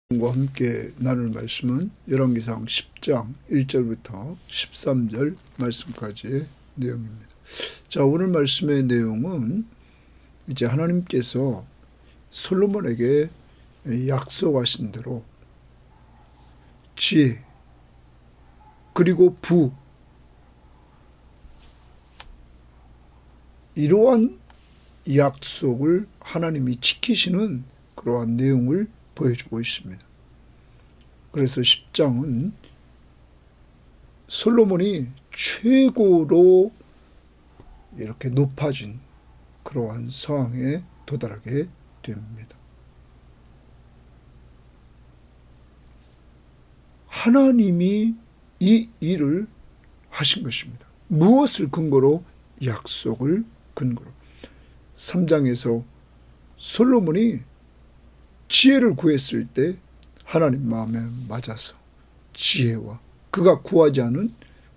과 함께 나눌 말씀은 열왕기상 10장 1절부터 13절 말씀까지의 내용입니다. 자, 오늘 말씀의 내용은 이제 하나님께서 솔로몬에게 약속하신 대로 지혜 그리고 부, 이러한 약속을 하나님이 지키시는 그러한 내용을 보여주고 있습니다. 그래서 10장은 솔로몬이 최고로 이렇게 높아진 그러한 상황에 도달하게 됩니다. 하나님이 이 일을 하신 것입니다. 무엇을 근거로? 약속을 근거로. 3장에서 솔로몬이 지혜를 구했을 때 하나님 마음에 맞아서 지혜와 그가 구하지 않은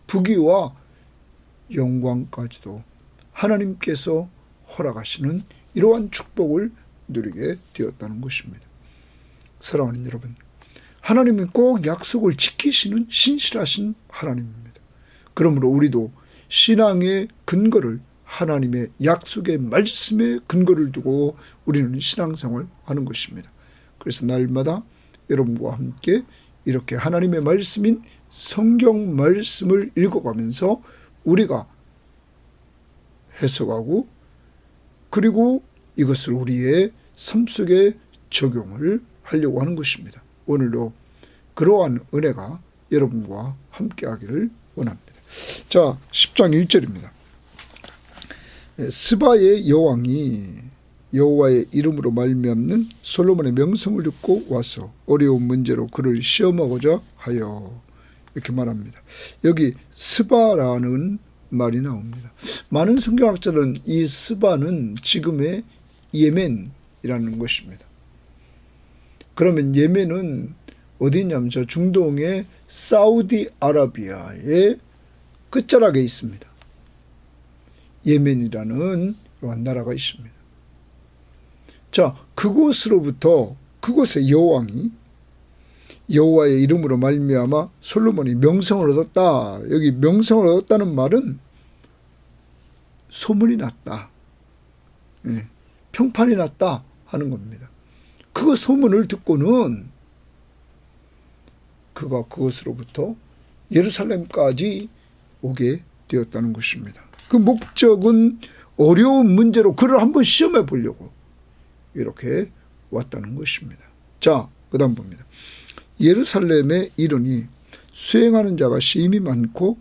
부귀와 영광까지도 하나님께서 허락하시는 이러한 축복을 누리게 되었다는 것입니다. 사랑하는 여러분, 하나님은 꼭 약속을 지키시는 신실하신 하나님입니다. 그러므로 우리도 신앙의 근거를 하나님의 약속의 말씀에 근거를 두고 우리는 신앙생활을 하는 것입니다. 그래서 날마다 여러분과 함께 이렇게 하나님의 말씀인 성경 말씀을 읽어가면서 우리가 해석하고 그리고 이것을 우리의 삶 속에 적용을 하려고 하는 것입니다. 오늘도 그러한 은혜가 여러분과 함께 하기를 원합니다. 자, 10장 1절입니다. 스바의 여왕이 여호와의 이름으로 말미암는 솔로몬의 명성을 듣고 와서 어려운 문제로 그를 시험하고자 하여, 이렇게 말합니다. 여기 스바라는 말이 나옵니다. 많은 성경학자는 이 스바는 지금의 예멘이라는 것입니다. 그러면 예멘은 어디냐면 저 중동의 사우디아라비아의 끝자락에 있습니다. 예멘이라는 그러한 나라가 있습니다. 자, 그곳의 여왕이 여호와의 이름으로 말미암아 솔로몬이 명성을 얻었다. 여기 명성을 얻었다는 말은 소문이 났다, 평판이 났다 하는 겁니다. 그 소문을 듣고는 그가 그것으로부터 예루살렘까지 오게 되었다는 것입니다. 그 목적은 어려운 문제로 그를 한번 시험해 보려고 이렇게 왔다는 것입니다. 자, 그 다음 봅니다. 예루살렘에 이르니 수행하는 자가 심히 많고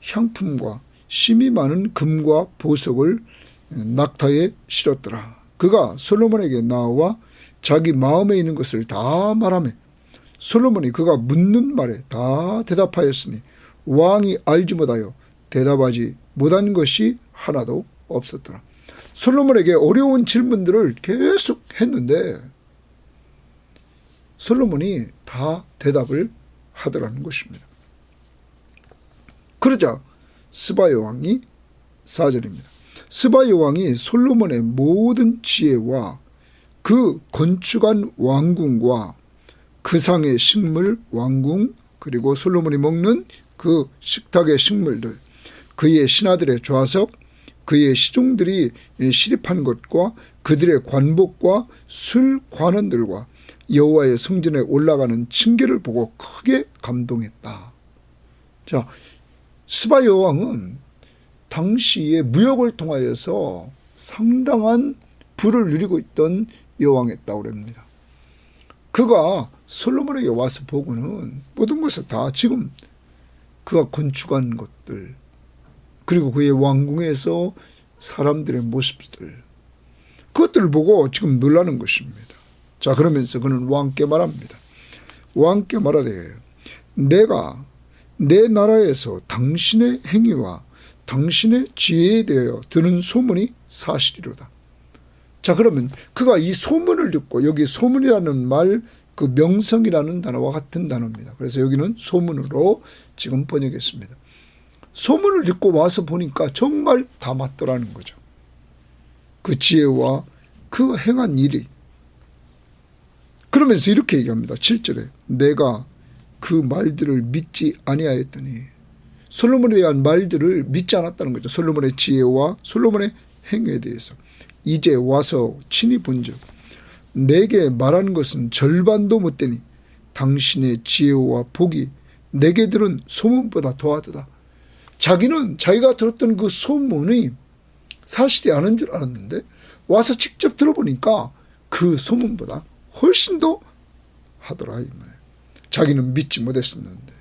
향품과 심히 많은 금과 보석을 낙타에 실었더라. 그가 솔로몬에게 나와 자기 마음에 있는 것을 다 말하며 솔로몬이 그가 묻는 말에 다 대답하였으니 왕이 알지 못하여 대답하지 못한 것이 하나도 없었더라. 솔로몬에게 어려운 질문들을 계속 했는데 솔로몬이 다 대답을 하더라는 것입니다. 그러자 스바 여왕이 4절입니다. 스바 여왕이 솔로몬의 모든 지혜와 그 건축한 왕궁과 그 상의 식물 왕궁, 그리고 솔로몬이 먹는 그 식탁의 식물들, 그의 신하들의 좌석, 그의 시종들이 시립한 것과 그들의 관복과 술 관원들과 여호와의 성전에 올라가는 층계를 보고 크게 감동했다. 자, 스바 여왕은 당시에 무역을 통하여서 상당한 부를 누리고 있던 여왕이었다고 합니다. 그가 솔로몬에게 와서 보고는 모든 것을 다 지금 그가 건축한 것들, 그리고 그의 왕궁에서 사람들의 모습들, 그것들을 보고 지금 놀라는 것입니다. 자, 그러면서 그는 왕께 말합니다. 왕께 말하되 내가 내 나라에서 당신의 행위와 당신의 지혜에 대하여 들은 소문이 사실이로다. 자, 그러면 그가 이 소문을 듣고, 여기 소문이라는 말, 그 명성이라는 단어와 같은 단어입니다. 그래서 여기는 소문으로 지금 번역했습니다. 소문을 듣고 와서 보니까 정말 다 맞더라는 거죠. 그 지혜와 그 행한 일이 그러면서 이렇게 얘기합니다. 7절에 내가 그 말들을 믿지 아니하였더니, 솔로몬에 대한 말들을 믿지 않았다는 거죠. 솔로몬의 지혜와 솔로몬의 행위에 대해서. 이제 와서 친히 본즉 내게 말하는 것은 절반도 못되니 당신의 지혜와 복이 내게 들은 소문보다 더하도다. 자기는 자기가 들었던 그 소문이 사실이 아닌 줄 알았는데 와서 직접 들어보니까 그 소문보다 훨씬 더 하더라 이 말이에요. 자기는 믿지 못했었는데.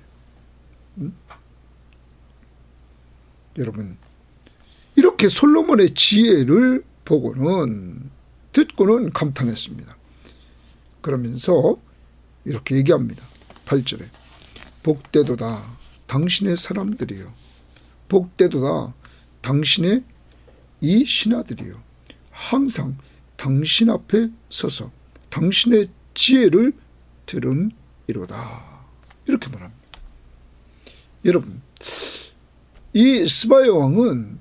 여러분, 이렇게 솔로몬의 지혜를 보고는, 듣고는 감탄했습니다. 그러면서 이렇게 얘기합니다. 8절에 복되도다 당신의 사람들이요, 복되도다 당신의 이 신하들이요, 항상 당신 앞에 서서 당신의 지혜를 들음이로다. 이렇게 말합니다. 여러분, 이 스바야 왕은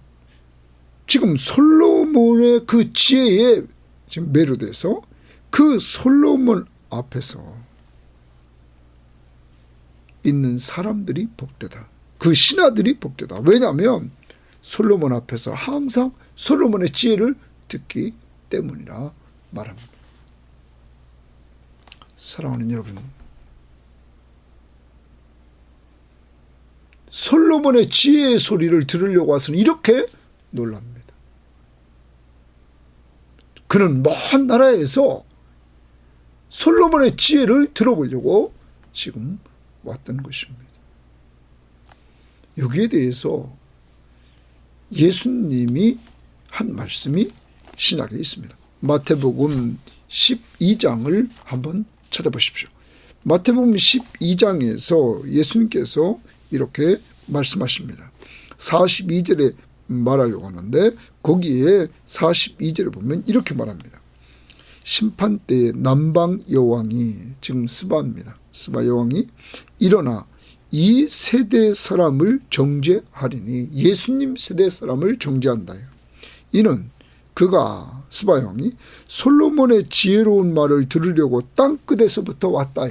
지금 솔로몬의 그 지혜에 지금 매료돼서 그 솔로몬 앞에서 있는 사람들이 복되다. 그 신하들이 복되다. 왜냐하면 솔로몬 앞에서 항상 솔로몬의 지혜를 듣기 때문이라 말합니다. 사랑하는 여러분, 솔로몬의 지혜의 소리를 들으려고 와서는 이렇게 놀랍니다. 그는 먼 나라에서 솔로몬의 지혜를 들어보려고 지금 왔던 것입니다. 여기에 대해서 예수님이 한 말씀이 신약에 있습니다. 마태복음 12장을 한번 찾아보십시오. 마태복음 12장에서 예수님께서 이렇게 말씀하십니다. 42절에 말하려고 하는데 거기에 42절에 보면 이렇게 말합니다. 심판 때에 남방 여왕이, 지금 스바입니다. 스바 여왕이 일어나 이 세대 사람을 정죄하리니, 예수님 세대 사람을 정죄한다. 이는 그가, 스바 여왕이 솔로몬의 지혜로운 말을 들으려고 땅끝에서부터 왔다.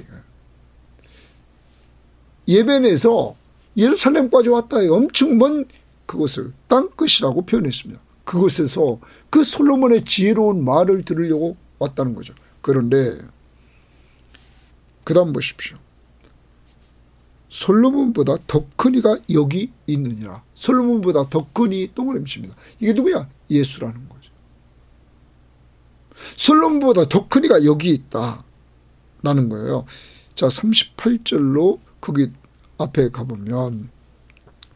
예벤에서 예루살렘까지 왔다. 엄청 먼 그것을 땅끝이라고 표현했습니다. 그곳에서 그 솔로몬의 지혜로운 말을 들으려고 왔다는 거죠. 그런데 그 다음 보십시오. 솔로몬보다 더 큰 이가 여기 있느니라. 솔로몬보다 더 큰 이 동그라미입니다. 이게 누구야? 예수라는 거죠. 솔로몬보다 더 큰 이가 여기 있다라는 거예요. 자, 38절로 거기 앞에 가보면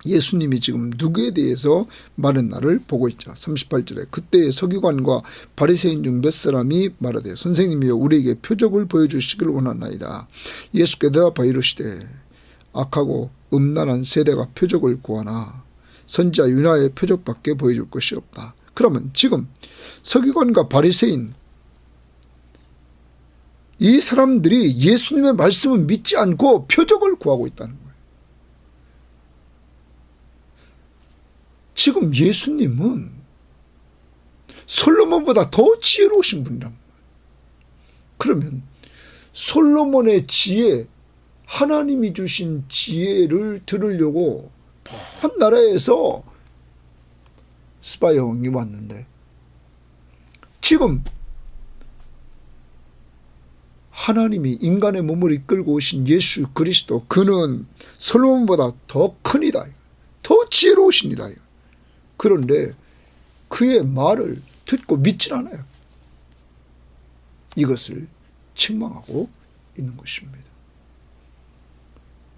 예수님이 지금 누구에 대해서 말한 날을 보고 있죠. 38절에 그때 서기관과 바리새인 중 몇 사람이 말하되 선생님이여 우리에게 표적을 보여주시길 원하나이다. 예수께 대답하여 이르시되 악하고 음란한 세대가 표적을 구하나 선지자 유나의 표적밖에 보여줄 것이 없다. 그러면 지금 서기관과 바리새인, 이 사람들이 예수님의 말씀을 믿지 않고 표적을 구하고 있다는 거예요. 지금 예수님은 솔로몬보다 더 지혜로우신 분이란 말이에요. 그러면 솔로몬의 지혜, 하나님이 주신 지혜를 들으려고 먼 나라에서 스바야 왕이 왔는데, 지금 하나님이 인간의 몸을 이끌고 오신 예수 그리스도, 그는 솔로몬보다 더 큰이다, 더 지혜로우십니다. 그런데 그의 말을 듣고 믿질 않아요. 이것을 책망하고 있는 것입니다.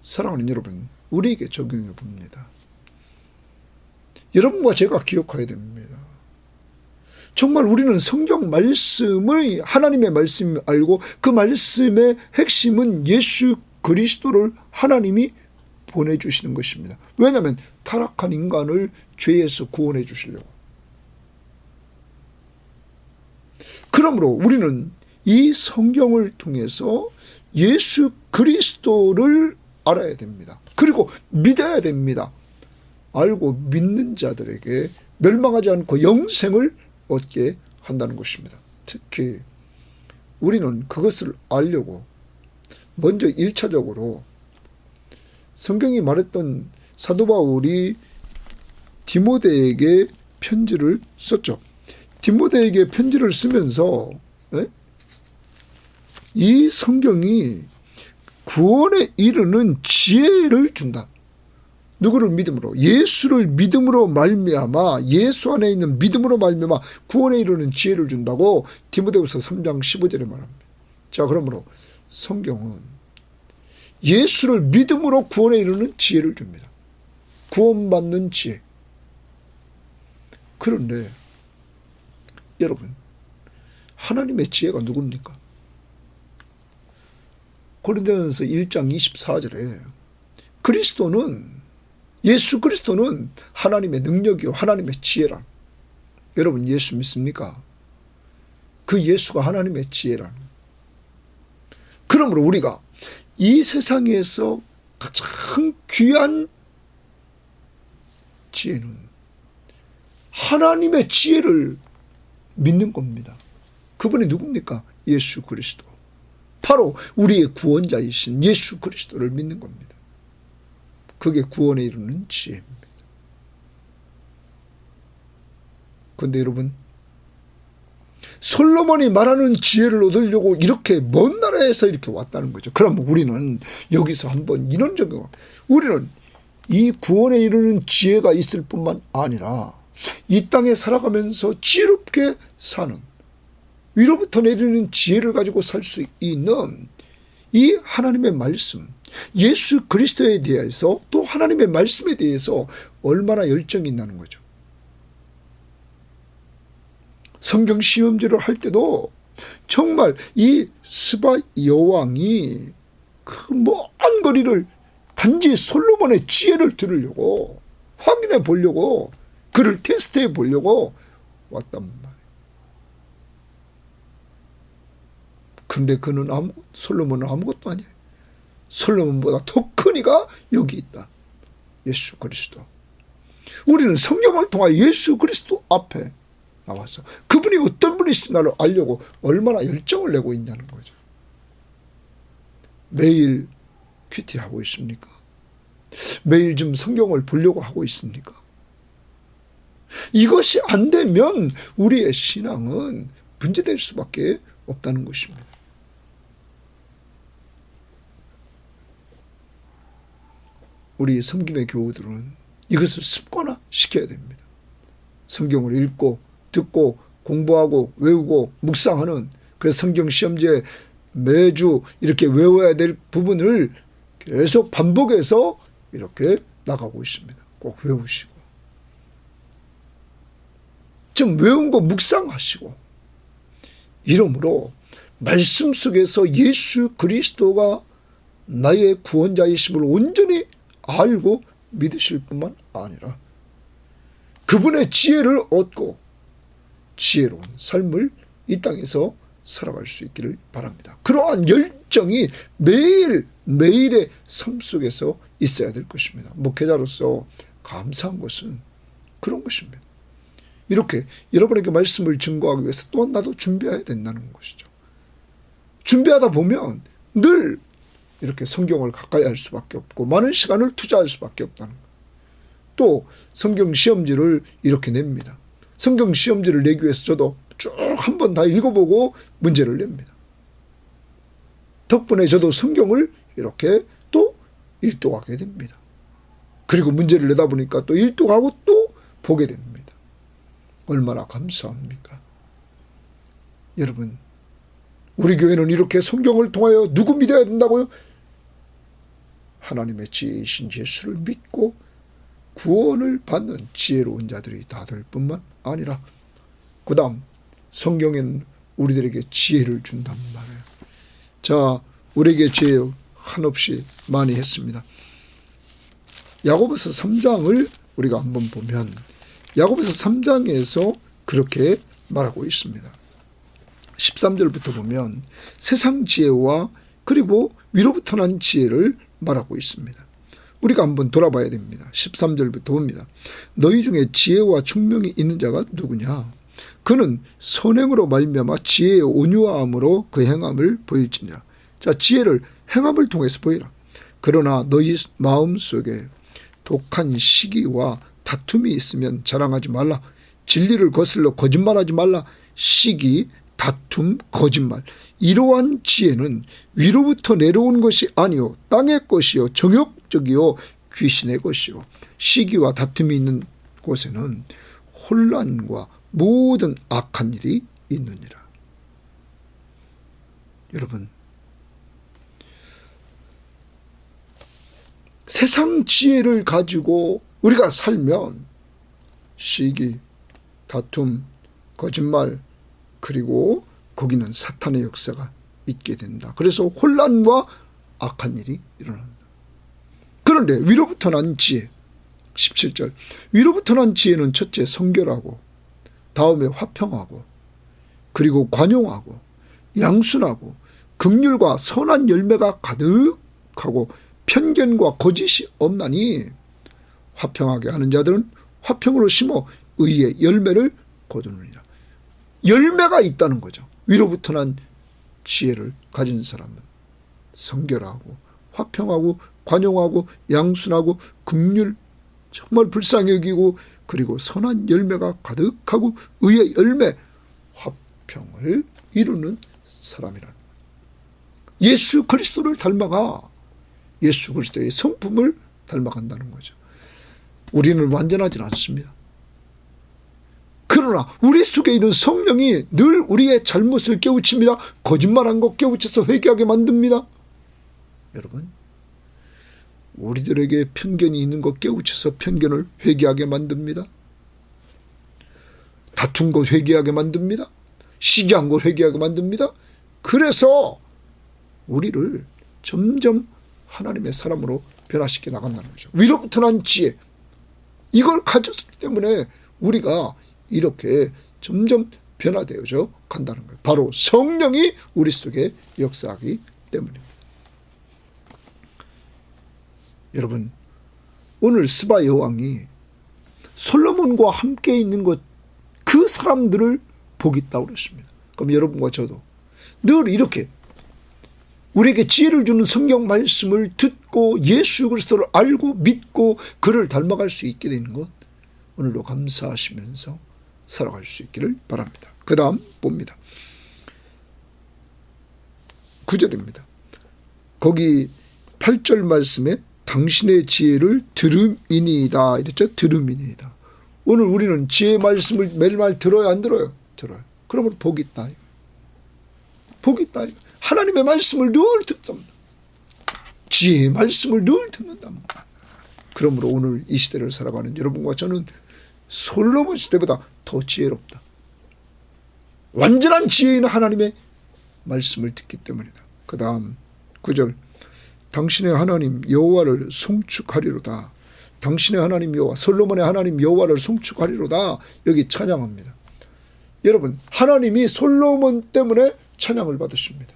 사랑하는 여러분, 우리에게 적용해 봅니다. 여러분과 제가 기억해야 됩니다. 정말 우리는 성경 말씀의, 하나님의 말씀을 알고 그 말씀의 핵심은 예수 그리스도를 하나님이 보내주시는 것입니다. 왜냐하면 타락한 인간을 죄에서 구원해 주시려고. 그러므로 우리는 이 성경을 통해서 예수 그리스도를 알아야 됩니다. 그리고 믿어야 됩니다. 알고 믿는 자들에게 멸망하지 않고 영생을 얻게 한다는 것입니다. 특히 우리는 그것을 알려고 먼저 1차적으로 성경이 말했던 사도 바울이 디모데에게 편지를 썼죠. 디모데에게 편지를 쓰면서 이 성경이 구원에 이르는 지혜를 준다. 누구를 믿음으로? 예수를 믿음으로 말미암아, 예수 안에 있는 믿음으로 말미암아 구원에 이르는 지혜를 준다고 디모데후서 3장 15절에 말합니다. 자, 그러므로 성경은 예수를 믿음으로 구원에 이르는 지혜를 줍니다. 구원받는 지혜. 그런데 여러분, 하나님의 지혜가 누굽니까? 고린도전서 1장 24절에 그리스도는, 예수 그리스도는 하나님의 능력이요 하나님의 지혜란. 여러분, 예수 믿습니까? 그 예수가 하나님의 지혜란. 그러므로 우리가 이 세상에서 가장 귀한 지혜는 하나님의 지혜를 믿는 겁니다. 그분이 누굽니까? 예수 그리스도. 바로 우리의 구원자이신 예수 그리스도를 믿는 겁니다. 그게 구원에 이르는 지혜입니다. 그런데 여러분, 솔로몬이 말하는 지혜를 얻으려고 이렇게 먼 나라에서 이렇게 왔다는 거죠. 그럼 우리는 여기서 한번 이런 적용, 우리는 이 구원에 이르는 지혜가 있을 뿐만 아니라 이 땅에 살아가면서 지혜롭게 사는, 위로부터 내리는 지혜를 가지고 살 수 있는 이 하나님의 말씀, 예수 그리스도에 대해서, 또 하나님의 말씀에 대해서 얼마나 열정이 있다는 거죠. 성경 시험지를 할 때도 정말 이 스바 여왕이 그 먼 거리를 단지 솔로몬의 지혜를 들으려고, 확인해 보려고, 그를 테스트해 보려고 왔단 말이에요. 그런데 그는 솔로몬은 아무것도 아니에요. 솔로몬보다 더 큰 이가 여기 있다. 예수 그리스도. 우리는 성경을 통하여 예수 그리스도 앞에 나와서 그분이 어떤 분이신가를 알려고 얼마나 열정을 내고 있냐는 거죠. 매일 큐티하고 있습니까? 매일 좀 성경을 보려고 하고 있습니까? 이것이 안 되면 우리의 신앙은 문제될 수밖에 없다는 것입니다. 우리 섬김의 교우들은 이것을 습관화 시켜야 됩니다. 성경을 읽고 듣고 공부하고 외우고 묵상하는, 그래서 성경 시험지에 매주 이렇게 외워야 될 부분을 계속 반복해서 이렇게 나가고 있습니다. 꼭 외우시고 좀 외운 거 묵상하시고, 이러므로 말씀 속에서 예수 그리스도가 나의 구원자이심을 온전히 알고 믿으실 뿐만 아니라 그분의 지혜를 얻고 지혜로운 삶을 이 땅에서 살아갈 수 있기를 바랍니다. 그러한 열정이 매일매일의 삶 속에서 있어야 될 것입니다. 목회자로서 감사한 것은 그런 것입니다. 이렇게 여러분에게 말씀을 증거하기 위해서 또한 나도 준비해야 된다는 것이죠. 준비하다 보면 늘 이렇게 성경을 가까이 할 수밖에 없고 많은 시간을 투자할 수밖에 없다는 것. 또 성경 시험지를 이렇게 냅니다. 성경 시험지를 내기 위해서 저도 쭉 한 번 다 읽어보고 문제를 냅니다. 덕분에 저도 성경을 이렇게 또 일독하게 됩니다. 그리고 문제를 내다 보니까 또 일독하고 또 보게 됩니다. 얼마나 감사합니까? 여러분, 우리 교회는 이렇게 성경을 통하여 누구 믿어야 된다고요? 하나님의 지혜이신 예수를 믿고 구원을 받는 지혜로운 자들이 다 될 뿐만 아니라 그 다음 성경에는 우리들에게 지혜를 준단 말이에요. 자, 우리에게 지혜 한없이 많이 했습니다. 야고보서 3장을 우리가 한번 보면 야고보서 3장에서 그렇게 말하고 있습니다. 13절부터 보면 세상 지혜와 그리고 위로부터 난 지혜를 말하고 있습니다. 우리가 한번 돌아봐야 됩니다. 13절부터 봅니다. 너희 중에 지혜와 총명이 있는 자가 누구냐? 그는 선행으로 말미암아 지혜의 온유함으로 그 행함을 보일지니라. 자, 지혜를 행함을 통해서 보이라. 그러나 너희 마음속에 독한 시기와 다툼이 있으면 자랑하지 말라. 진리를 거슬러 거짓말하지 말라. 시기, 다툼, 거짓말, 이러한 지혜는 위로부터 내려온 것이 아니요 땅의 것이요 정욕적이요 귀신의 것이요. 시기와 다툼이 있는 곳에는 혼란과 모든 악한 일이 있느니라. 여러분, 세상 지혜를 가지고 우리가 살면 시기, 다툼, 거짓말, 그리고 거기는 사탄의 역사가 있게 된다. 그래서 혼란과 악한 일이 일어난다. 그런데 위로부터 난 지혜, 17절, 위로부터 난 지혜는 첫째 성결하고, 다음에 화평하고, 그리고 관용하고, 양순하고, 긍휼과 선한 열매가 가득하고 편견과 거짓이 없나니, 화평하게 하는 자들은 화평으로 심어 의의 열매를 거두느니라. 열매가 있다는 거죠. 위로부터 난 지혜를 가진 사람은 성결하고 화평하고 관용하고 양순하고 긍휼, 정말 불쌍히 여기고, 그리고 선한 열매가 가득하고 의의 열매, 화평을 이루는 사람이라는 거예요. 예수 그리스도를 닮아가 예수 그리스도의 성품을 닮아간다는 거죠. 우리는 완전하지는 않습니다. 그러나 우리 속에 있는 성령이 늘 우리의 잘못을 깨우칩니다. 거짓말한 것 깨우쳐서 회개하게 만듭니다. 여러분, 우리들에게 편견이 있는 것 깨우쳐서 편견을 회개하게 만듭니다. 다툰 것 회개하게 만듭니다. 시기한 것 회개하게 만듭니다. 그래서 우리를 점점 하나님의 사람으로 변화시켜 나간다는 거죠. 위로부터 난 지혜, 이걸 가졌기 때문에 우리가 이렇게 점점 변화되어져 간다는 거예요. 바로 성령이 우리 속에 역사하기 때문입니다. 여러분, 오늘 스바 여왕이 솔로몬과 함께 있는 것, 그 사람들을 복이 있다고 그랬습니다. 그럼 여러분과 저도 늘 이렇게 우리에게 지혜를 주는 성경 말씀을 듣고 예수 그리스도를 알고 믿고 그를 닮아갈 수 있게 되는 것, 오늘도 감사하시면서 살아갈 수 있기를 바랍니다. 그 다음 봅니다. 9절입니다. 거기 8절 말씀에 당신의 지혜를 들음이니이다 이랬죠. 들음이니이다. 오늘 우리는 지혜의 말씀을 매일매일 들어요, 안 들어요? 들어요. 그러면 복이 있다. 복이 있다. 하나님의 말씀을 늘 듣습니다. 지혜의 말씀을 늘 듣는답니다. 그러므로 오늘 이 시대를 살아가는 여러분과 저는 솔로몬 시대보다 더 지혜롭다. 완전한 지혜 있는 하나님의 말씀을 듣기 때문이다. 그 다음 9절, 당신의 하나님 여호와를 송축하리로다. 당신의 하나님 여호와, 솔로몬의 하나님 여호와를 송축하리로다. 여기 찬양합니다. 여러분, 하나님이 솔로몬 때문에 찬양을 받으십니다.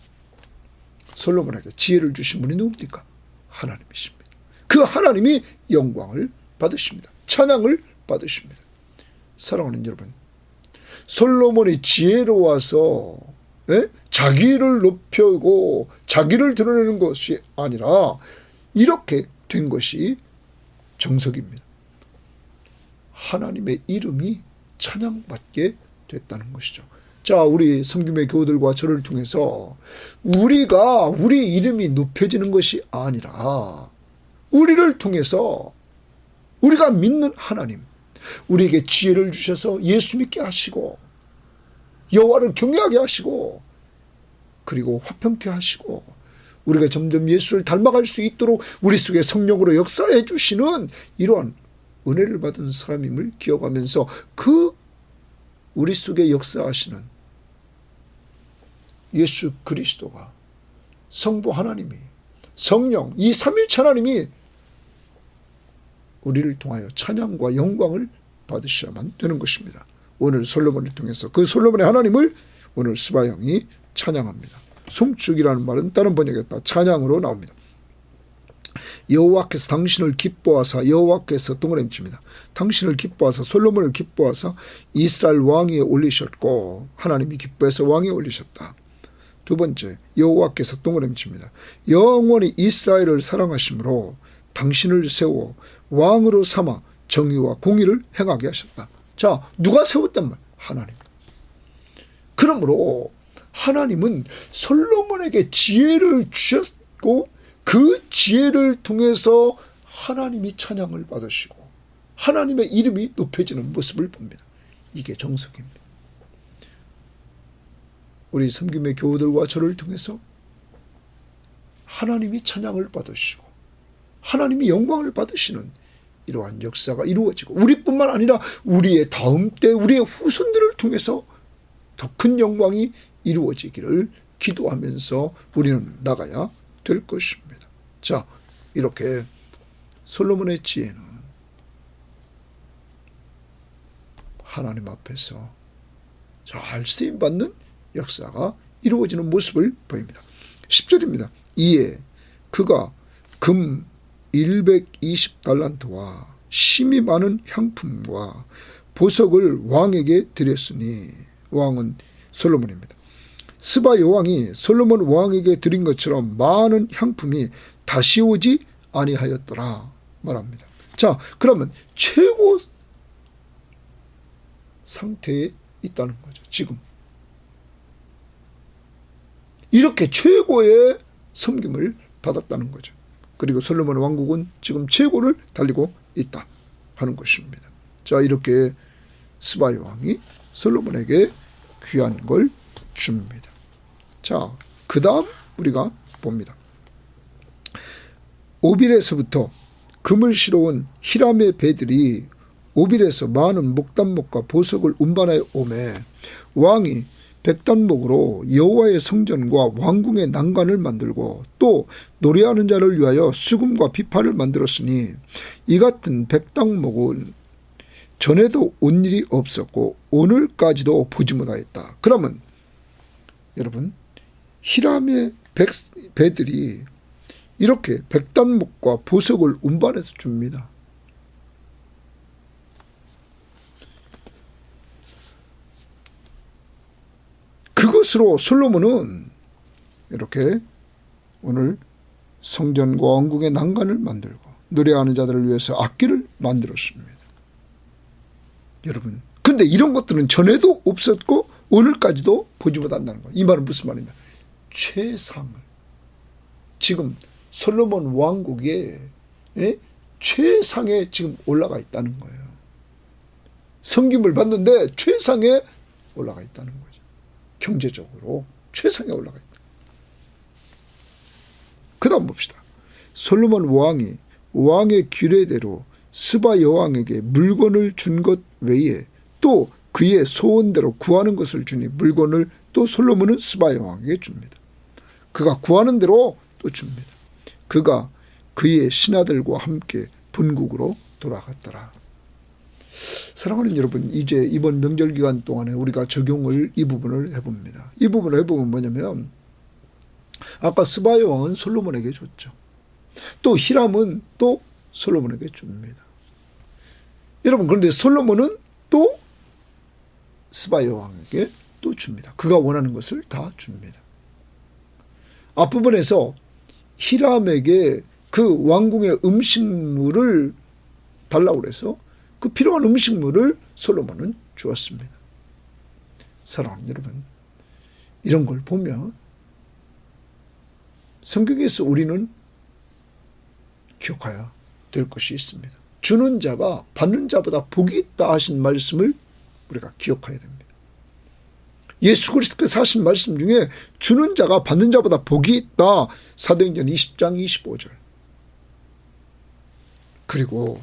솔로몬에게 지혜를 주신 분이 누굽니까? 하나님이십니다. 그 하나님이 영광을 받으십니다. 찬양을 받으십니다. 사랑하는 여러분, 솔로몬이 지혜로워서 자기를 높이고 자기를 드러내는 것이 아니라 이렇게 된 것이 정석입니다. 하나님의 이름이 찬양받게 됐다는 것이죠. 자, 우리 성김의 교우들과 저를 통해서 우리가 우리 이름이 높여지는 것이 아니라 우리를 통해서 우리가 믿는 하나님, 우리에게 지혜를 주셔서 예수 믿게 하시고 여호와를 경외하게 하시고 그리고 화평케 하시고 우리가 점점 예수를 닮아갈 수 있도록 우리 속에 성령으로 역사해 주시는 이러한 은혜를 받은 사람임을 기억하면서 그 우리 속에 역사하시는 예수 그리스도가, 성부 하나님이, 성령, 이 삼위일체 하나님이 우리를 통하여 찬양과 영광을 받으셔야만 되는 것입니다. 오늘 솔로몬을 통해서 그 솔로몬의 하나님을 오늘 스바 형이 찬양합니다. 송축이라는 말은 다른 번역에 찬양으로 나옵니다. 여호와께서 당신을 기뻐하사, 여호와께서 동그라미칩니다. 당신을 기뻐하사, 솔로몬을 기뻐하사 이스라엘 왕위에 올리셨고, 하나님이 기뻐해서 왕위에 올리셨다. 두 번째, 여호와께서 동그라미칩니다. 영원히 이스라엘을 사랑하심으로 당신을 세워 왕으로 삼아 정의와 공의를 행하게 하셨다. 자, 누가 세웠단 말? 하나님. 그러므로 하나님은 솔로몬에게 지혜를 주셨고, 그 지혜를 통해서 하나님이 찬양을 받으시고 하나님의 이름이 높여지는 모습을 봅니다. 이게 정석입니다. 우리 섬김의 교우들과 저를 통해서 하나님이 찬양을 받으시고 하나님이 영광을 받으시는 이러한 역사가 이루어지고, 우리뿐만 아니라 우리의 다음 때 우리의 후손들을 통해서 더 큰 영광이 이루어지기를 기도하면서 우리는 나가야 될 것입니다. 자, 이렇게 솔로몬의 지혜는 하나님 앞에서 잘 쓰임받는 역사가 이루어지는 모습을 보입니다. 10절입니다. 이에 그가 금 120달란트와 심이 많은 향품과 보석을 왕에게 드렸으니, 왕은 솔로몬입니다. 스바 여왕이 솔로몬 왕에게 드린 것처럼 많은 향품이 다시 오지 아니하였더라 말합니다. 자, 그러면 최고 상태에 있다는 거죠. 지금 이렇게 최고의 섬김을 받았다는 거죠. 그리고 솔로몬 왕국은 지금 최고를 달리고 있다 하는 것입니다. 자, 이렇게 스바 여왕이 솔로몬에게 귀한 걸 줍니다. 자, 그 다음 우리가 봅니다. 오빌에서부터 금을 실어온 히람의 배들이 오빌에서 많은 목단목과 보석을 운반하여 오매 왕이 백단목으로 여호와의 성전과 왕궁의 난간을 만들고 또 노래하는 자를 위하여 수금과 비파를 만들었으니, 이 같은 백단목은 전에도 온 일이 없었고 오늘까지도 보지 못하였다. 그러면 여러분, 히람의 배들이 이렇게 백단목과 보석을 운반해서 줍니다. 그것으로 솔로몬은 이렇게 오늘 성전과 왕궁의 난간을 만들고 노래하는 자들을 위해서 악기를 만들었습니다. 여러분, 근데 이런 것들은 전에도 없었고 오늘까지도 보지 못한다는 거예요. 이 말은 무슨 말이냐? 최상을, 지금 솔로몬 왕국의 최상에 지금 올라가 있다는 거예요. 섬김을 받는데 최상에 올라가 있다는 거죠. 경제적으로 최상에 올라가 있다. 그 다음 봅시다. 솔로몬 왕이 왕의 규례대로 스바 여왕에게 물건을 준 것 외에 또 그의 소원대로 구하는 것을 주니 물건을 또 솔로몬은 스바 여왕에게 줍니다. 그가 구하는 대로 또 줍니다. 그가 그의 신하들과 함께 본국으로 돌아갔더라. 사랑하는 여러분, 이제 이번 명절 기간 동안에 우리가 적용을 이 부분을 해봅니다. 이 부분을 해보면 뭐냐면, 아까 스바 여왕은 솔로몬에게 줬죠. 또 히람은 또 솔로몬에게 줍니다. 여러분, 그런데 솔로몬은 또 스바 여왕에게 또 줍니다. 그가 원하는 것을 다 줍니다. 앞부분에서 히람에게 그 왕궁의 음식물을 달라고 그래서 그 필요한 음식물을 솔로몬은 주었습니다. 사랑하는 여러분, 이런 걸 보면 성경에서 우리는 기억해야 될 것이 있습니다. 주는 자가 받는 자보다 복이 있다 하신 말씀을 우리가 기억해야 됩니다. 예수 그리스도께서 하신 말씀 중에 주는 자가 받는 자보다 복이 있다. 사도행전 20장 25절. 그리고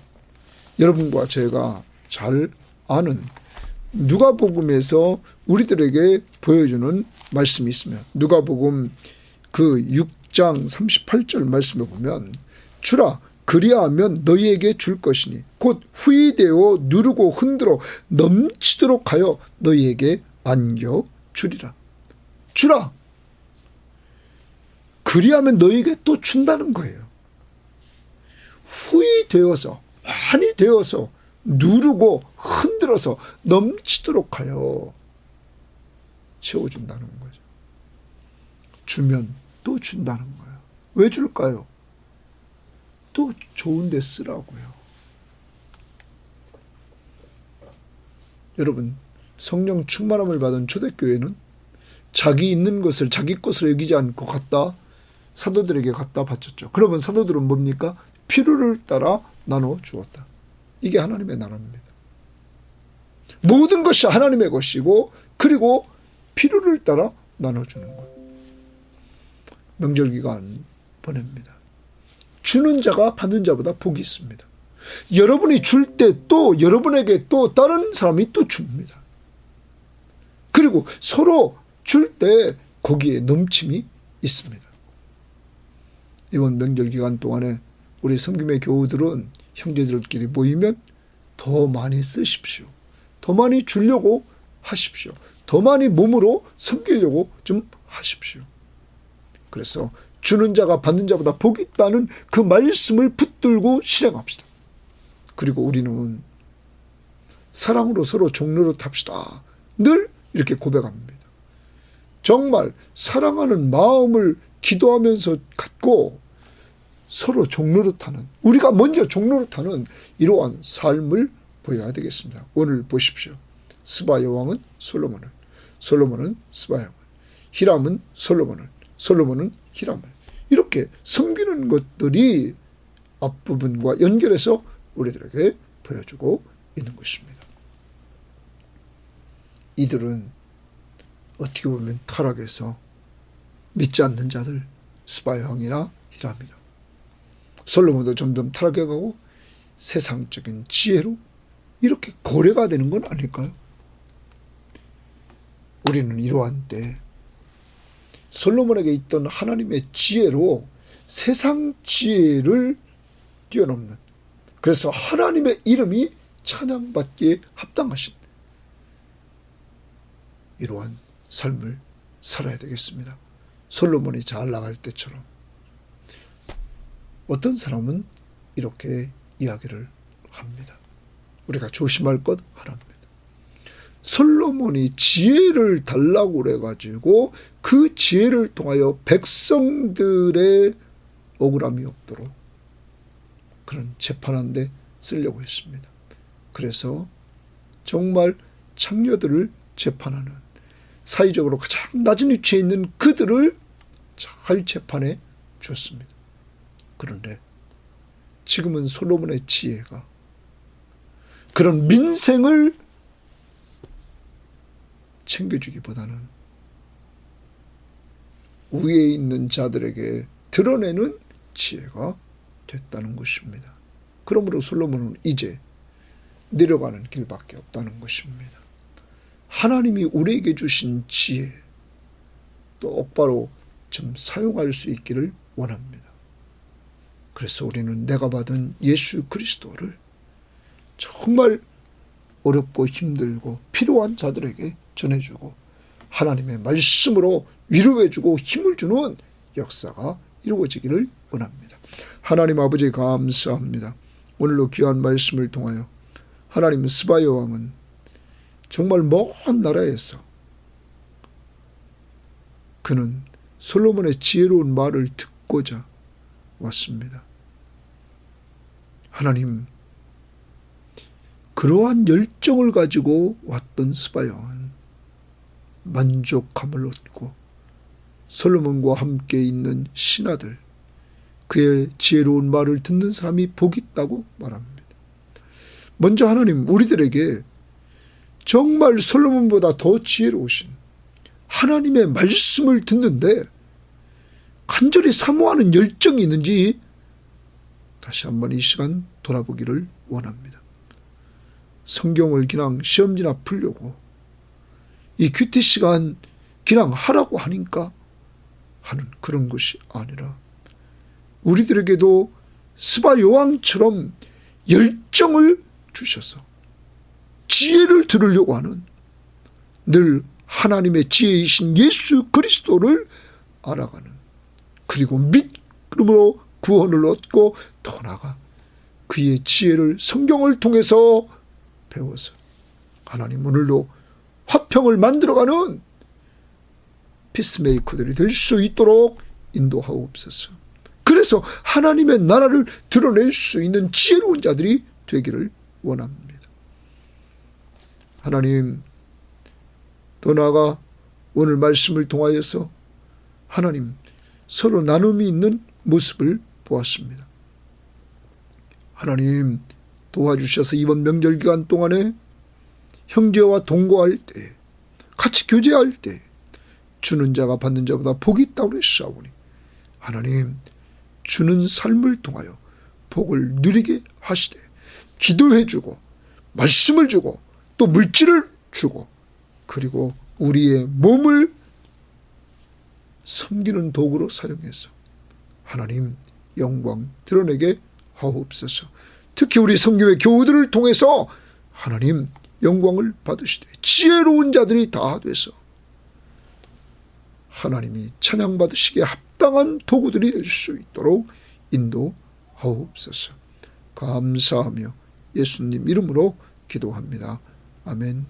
여러분과 제가 잘 아는 누가복음에서 우리들에게 보여주는 말씀이 있으면, 누가복음 그 6장 38절 말씀을 보면, 주라 그리하면 너희에게 줄 것이니 곧 후이되어 누르고 흔들어 넘치도록 하여 너희에게 안겨 주리라. 주라. 그리하면 너희에게 또 준다는 거예요. 후이 되어서 많이 되어서 누르고 흔들어서 넘치도록 하여 채워준다는 거죠. 주면 또 준다는 거예요. 왜 줄까요? 또 좋은 데 쓰라고요. 여러분, 성령 충만함을 받은 초대교회는 자기 있는 것을 자기 것으로 여기지 않고 갖다 사도들에게 갖다 바쳤죠. 그러면 사도들은 뭡니까? 필요를 따라 나눠 주었다. 이게 하나님의 나라입니다. 모든 것이 하나님의 것이고 그리고 필요를 따라 나눠주는 것. 명절기간 보냅니다. 주는 자가 받는 자보다 복이 있습니다. 여러분이 줄 때 또 여러분에게 또 다른 사람이 또 줍니다. 그리고 서로 줄 때 거기에 넘침이 있습니다. 이번 명절기간 동안에 우리 섬김의 교우들은 형제들끼리 모이면 더 많이 쓰십시오. 더 많이 주려고 하십시오. 더 많이 몸으로 섬기려고 좀 하십시오. 그래서 주는 자가 받는 자보다 복이 있다는 그 말씀을 붙들고 실행합시다. 그리고 우리는 사랑으로 서로 종로릇 합시다. 늘 이렇게 고백합니다. 정말 사랑하는 마음을 기도하면서 갖고 서로 종노릇하는, 우리가 먼저 종노릇하는 이러한 삶을 보여야 되겠습니다. 오늘 보십시오. 스바 여왕은 솔로몬을, 솔로몬은 스바 여왕을, 히람은 솔로몬을, 솔로몬은 히람을, 이렇게 섬기는 것들이 앞부분과 연결해서 우리들에게 보여주고 있는 것입니다. 이들은 어떻게 보면 타락해서 믿지 않는 자들, 스바 여왕이나 히람이나, 솔로몬도 점점 타락해가고 세상적인 지혜로 이렇게 고래가 되는 건 아닐까요? 우리는 이러한 때 솔로몬에게 있던 하나님의 지혜로 세상 지혜를 뛰어넘는, 그래서 하나님의 이름이 찬양받기에 합당하신 이러한 삶을 살아야 되겠습니다. 솔로몬이 잘 나갈 때처럼. 어떤 사람은 이렇게 이야기를 합니다. 우리가 조심할 것 하나입니다. 솔로몬이 지혜를 달라고 그래가지고 그 지혜를 통하여 백성들의 억울함이 없도록 그런 재판하는데 쓰려고 했습니다. 그래서 정말 창녀들을 재판하는, 사회적으로 가장 낮은 위치에 있는 그들을 잘 재판해 주었습니다. 그런데 지금은 솔로몬의 지혜가 그런 민생을 챙겨주기보다는 위에 있는 자들에게 드러내는 지혜가 됐다는 것입니다. 그러므로 솔로몬은 이제 내려가는 길밖에 없다는 것입니다. 하나님이 우리에게 주신 지혜 똑바로 좀 사용할 수 있기를 원합니다. 그래서 우리는 내가 받은 예수 그리스도를 정말 어렵고 힘들고 필요한 자들에게 전해주고 하나님의 말씀으로 위로해주고 힘을 주는 역사가 이루어지기를 원합니다. 하나님 아버지 감사합니다. 오늘로 귀한 말씀을 통하여 하나님 스바 여왕은 정말 먼 나라에서 그는 솔로몬의 지혜로운 말을 듣고자 왔습니다. 하나님, 그러한 열정을 가지고 왔던 스바 여왕은 만족함을 얻고 솔로몬과 함께 있는 신하들, 그의 지혜로운 말을 듣는 사람이 복이 있다고 말합니다. 먼저 하나님, 우리들에게 정말 솔로몬보다 더 지혜로우신 하나님의 말씀을 듣는데 간절히 사모하는 열정이 있는지 다시 한번 이 시간 돌아보기를 원합니다. 성경을 그냥 시험지나 풀려고 이 큐티 시간 그냥 하라고 하니까 하는 그런 것이 아니라 우리들에게도 스바 여왕처럼 열정을 주셔서 지혜를 들으려고 하는, 늘 하나님의 지혜이신 예수 그리스도를 알아가는, 그리고 믿음으로 구원을 얻고 더 나아가 그의 지혜를 성경을 통해서 배워서 하나님 오늘도 화평을 만들어가는 피스메이커들이 될 수 있도록 인도하옵소서. 그래서 하나님의 나라를 드러낼 수 있는 지혜로운 자들이 되기를 원합니다. 하나님, 더 나아가 오늘 말씀을 통하여서 하나님 서로 나눔이 있는 모습을 보았습니다. 하나님 도와주셔서 이번 명절 기간 동안에 형제와 동거할 때, 같이 교제할 때 주는 자가 받는 자보다 복이 있다고 했사오니 하나님 주는 삶을 통하여 복을 누리게 하시되 기도해 주고 말씀을 주고 또 물질을 주고 그리고 우리의 몸을 섬기는 도구로 사용해서 하나님 영광 드러내게 하옵소서. 특히 우리 성교회 교우들을 통해서 하나님 영광을 받으시되 지혜로운 자들이 다 돼서 하나님이 찬양받으시기에 합당한 도구들이 될 수 있도록 인도하옵소서. 감사하며 예수님 이름으로 기도합니다. 아멘.